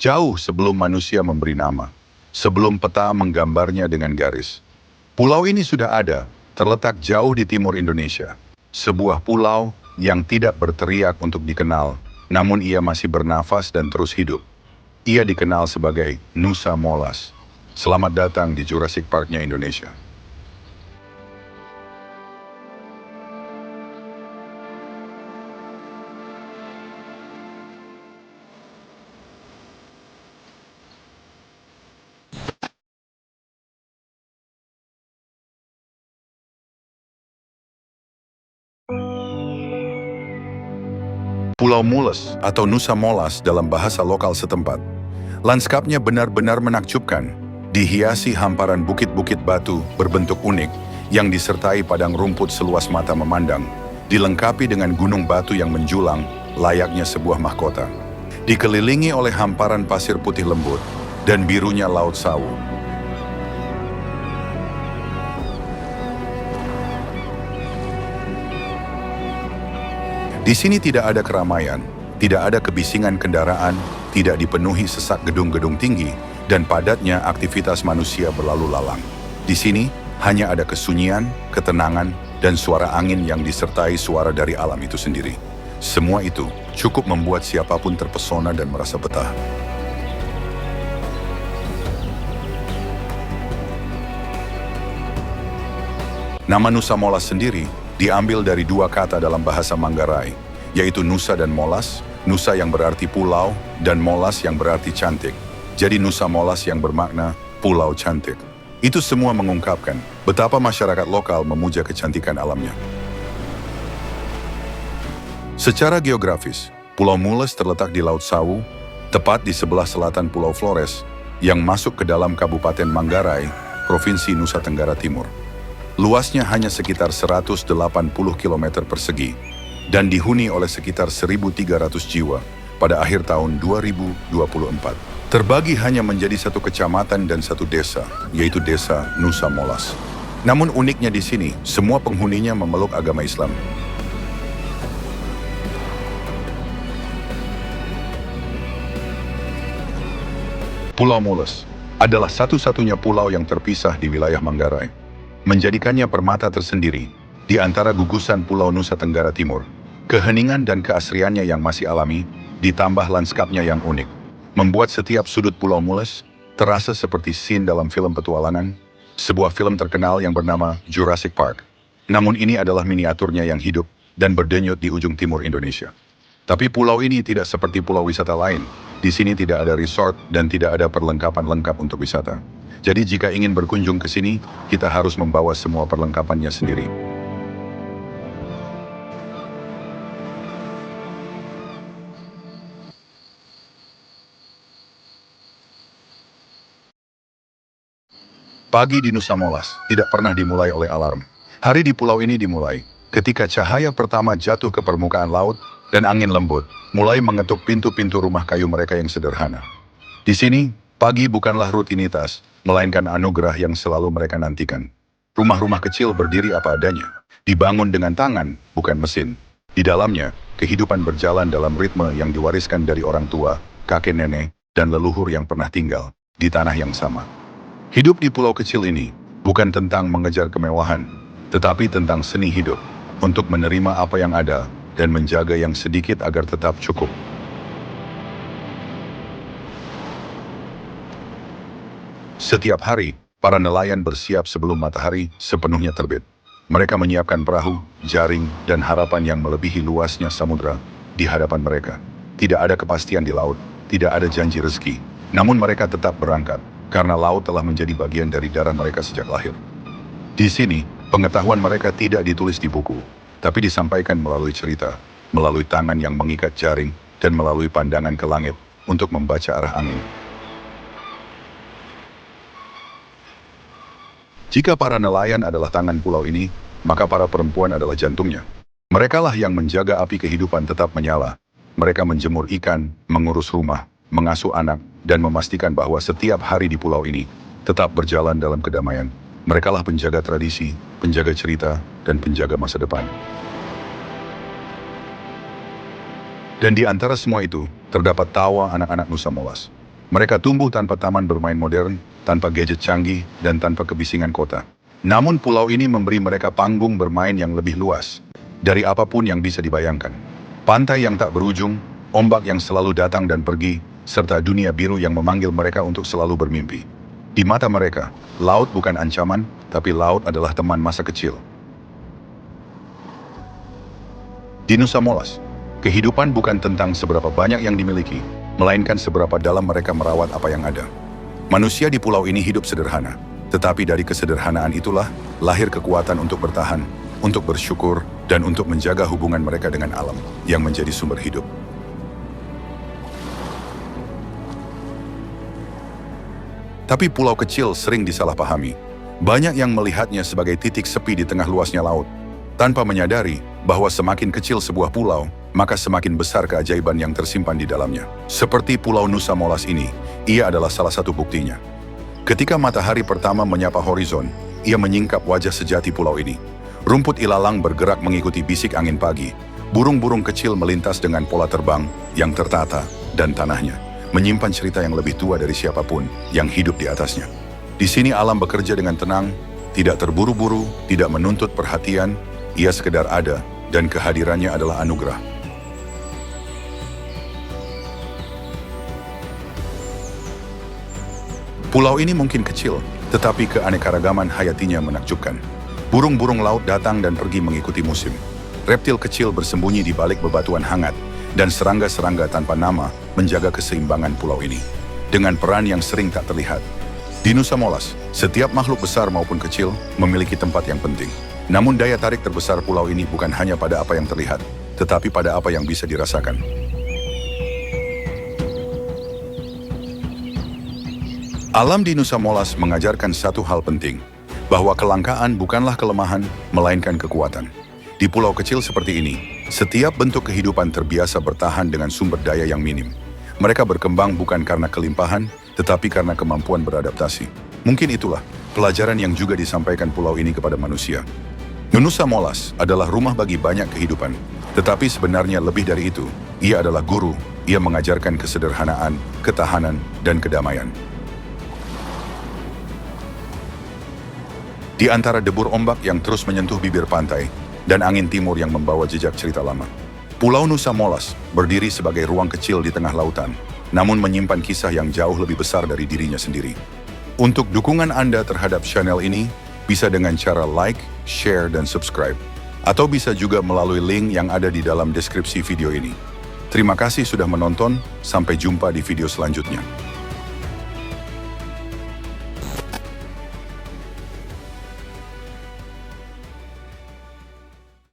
Jauh sebelum manusia memberi nama, sebelum peta menggambarnya dengan garis. Pulau ini sudah ada, terletak jauh di timur Indonesia. Sebuah pulau yang tidak berteriak untuk dikenal, namun ia masih bernafas dan terus hidup. Ia dikenal sebagai Nusa Molas. Selamat datang di Jurassic Park-nya Indonesia. Pulau Mules atau Nusa Molas dalam bahasa lokal setempat. Lanskapnya benar-benar menakjubkan, dihiasi hamparan bukit-bukit batu berbentuk unik yang disertai padang rumput seluas mata memandang, dilengkapi dengan gunung batu yang menjulang layaknya sebuah mahkota. Dikelilingi oleh hamparan pasir putih lembut dan birunya Laut Sawu. Di sini tidak ada keramaian, tidak ada kebisingan kendaraan, tidak dipenuhi sesak gedung-gedung tinggi, dan padatnya aktivitas manusia berlalu lalang. Di sini hanya ada kesunyian, ketenangan, dan suara angin yang disertai suara dari alam itu sendiri. Semua itu cukup membuat siapapun terpesona dan merasa betah. Nama Nusa Molas sendiri diambil dari dua kata dalam bahasa Manggarai, yaitu Nusa dan Molas, Nusa yang berarti pulau dan Molas yang berarti cantik. Jadi Nusa Molas yang bermakna pulau cantik. Itu semua mengungkapkan betapa masyarakat lokal memuja kecantikan alamnya. Secara geografis, Pulau Mules terletak di Laut Sawu, tepat di sebelah selatan Pulau Flores, yang masuk ke dalam Kabupaten Manggarai, Provinsi Nusa Tenggara Timur. Luasnya hanya sekitar 180 km persegi dan dihuni oleh sekitar 1.300 jiwa pada akhir tahun 2024. Terbagi hanya menjadi satu kecamatan dan satu desa, yaitu Desa Nusa Molas. Namun uniknya di sini, semua penghuninya memeluk agama Islam. Pulau Mules adalah satu-satunya pulau yang terpisah di wilayah Manggarai, menjadikannya permata tersendiri di antara gugusan Pulau Nusa Tenggara Timur. Keheningan dan keasriannya yang masih alami, ditambah lanskapnya yang unik, membuat setiap sudut Pulau Mules terasa seperti scene dalam film petualangan, sebuah film terkenal yang bernama Jurassic Park. Namun ini adalah miniaturnya yang hidup dan berdenyut di ujung timur Indonesia. Tapi pulau ini tidak seperti pulau wisata lain. Di sini tidak ada resort dan tidak ada perlengkapan lengkap untuk wisata. Jadi jika ingin berkunjung ke sini, kita harus membawa semua perlengkapannya sendiri. Pagi di Nusa Molas tidak pernah dimulai oleh alarm. Hari di pulau ini dimulai ketika cahaya pertama jatuh ke permukaan laut dan angin lembut mulai mengetuk pintu-pintu rumah kayu mereka yang sederhana. Di sini, pagi bukanlah rutinitas, melainkan anugerah yang selalu mereka nantikan. Rumah-rumah kecil berdiri apa adanya, dibangun dengan tangan, bukan mesin. Di dalamnya, kehidupan berjalan dalam ritme yang diwariskan dari orang tua, kakek nenek, dan leluhur yang pernah tinggal di tanah yang sama. Hidup di pulau kecil ini bukan tentang mengejar kemewahan, tetapi tentang seni hidup, untuk menerima apa yang ada dan menjaga yang sedikit agar tetap cukup. Setiap hari, para nelayan bersiap sebelum matahari sepenuhnya terbit. Mereka menyiapkan perahu, jaring, dan harapan yang melebihi luasnya samudra di hadapan mereka. Tidak ada kepastian di laut, tidak ada janji rezeki. Namun mereka tetap berangkat, karena laut telah menjadi bagian dari darah mereka sejak lahir. Di sini, pengetahuan mereka tidak ditulis di buku, tapi disampaikan melalui cerita, melalui tangan yang mengikat jaring, dan melalui pandangan ke langit untuk membaca arah angin. Jika para nelayan adalah tangan pulau ini, maka para perempuan adalah jantungnya. Merekalah yang menjaga api kehidupan tetap menyala. Mereka menjemur ikan, mengurus rumah, mengasuh anak, dan memastikan bahwa setiap hari di pulau ini tetap berjalan dalam kedamaian. Merekalah penjaga tradisi, penjaga cerita, dan penjaga masa depan. Dan di antara semua itu, terdapat tawa anak-anak Nusa Molas. Mereka tumbuh tanpa taman bermain modern, tanpa gadget canggih, dan tanpa kebisingan kota. Namun pulau ini memberi mereka panggung bermain yang lebih luas dari apapun yang bisa dibayangkan. Pantai yang tak berujung, ombak yang selalu datang dan pergi, serta dunia biru yang memanggil mereka untuk selalu bermimpi. Di mata mereka, laut bukan ancaman, tapi laut adalah teman masa kecil. Di Nusa Molas, kehidupan bukan tentang seberapa banyak yang dimiliki, melainkan seberapa dalam mereka merawat apa yang ada. Manusia di pulau ini hidup sederhana, tetapi dari kesederhanaan itulah lahir kekuatan untuk bertahan, untuk bersyukur, dan untuk menjaga hubungan mereka dengan alam yang menjadi sumber hidup. Tapi pulau kecil sering disalahpahami. Banyak yang melihatnya sebagai titik sepi di tengah luasnya laut, tanpa menyadari bahwa semakin kecil sebuah pulau, maka semakin besar keajaiban yang tersimpan di dalamnya. Seperti Pulau Nusa Molas ini, ia adalah salah satu buktinya. Ketika matahari pertama menyapa horizon, ia menyingkap wajah sejati pulau ini. Rumput ilalang bergerak mengikuti bisik angin pagi. Burung-burung kecil melintas dengan pola terbang yang tertata, dan tanahnya menyimpan cerita yang lebih tua dari siapapun yang hidup di atasnya. Di sini alam bekerja dengan tenang, tidak terburu-buru, tidak menuntut perhatian, ia sekedar ada, dan kehadirannya adalah anugerah. Pulau ini mungkin kecil, tetapi keanekaragaman hayatinya menakjubkan. Burung-burung laut datang dan pergi mengikuti musim. Reptil kecil bersembunyi di balik bebatuan hangat, dan serangga-serangga tanpa nama menjaga keseimbangan pulau ini. Dengan peran yang sering tak terlihat. Di Nusa Molas, setiap makhluk besar maupun kecil memiliki tempat yang penting. Namun daya tarik terbesar pulau ini bukan hanya pada apa yang terlihat, tetapi pada apa yang bisa dirasakan. Alam di Nusa Molas mengajarkan satu hal penting, bahwa kelangkaan bukanlah kelemahan, melainkan kekuatan. Di pulau kecil seperti ini, setiap bentuk kehidupan terbiasa bertahan dengan sumber daya yang minim. Mereka berkembang bukan karena kelimpahan, tetapi karena kemampuan beradaptasi. Mungkin itulah pelajaran yang juga disampaikan pulau ini kepada manusia. Nusa Molas adalah rumah bagi banyak kehidupan, tetapi sebenarnya lebih dari itu. Ia adalah guru, ia mengajarkan kesederhanaan, ketahanan, dan kedamaian. Di antara debur ombak yang terus menyentuh bibir pantai, dan angin timur yang membawa jejak cerita lama. Pulau Nusa Molas berdiri sebagai ruang kecil di tengah lautan, namun menyimpan kisah yang jauh lebih besar dari dirinya sendiri. Untuk dukungan Anda terhadap channel ini, bisa dengan cara like, share, dan subscribe. Atau bisa juga melalui link yang ada di dalam deskripsi video ini. Terima kasih sudah menonton, sampai jumpa di video selanjutnya.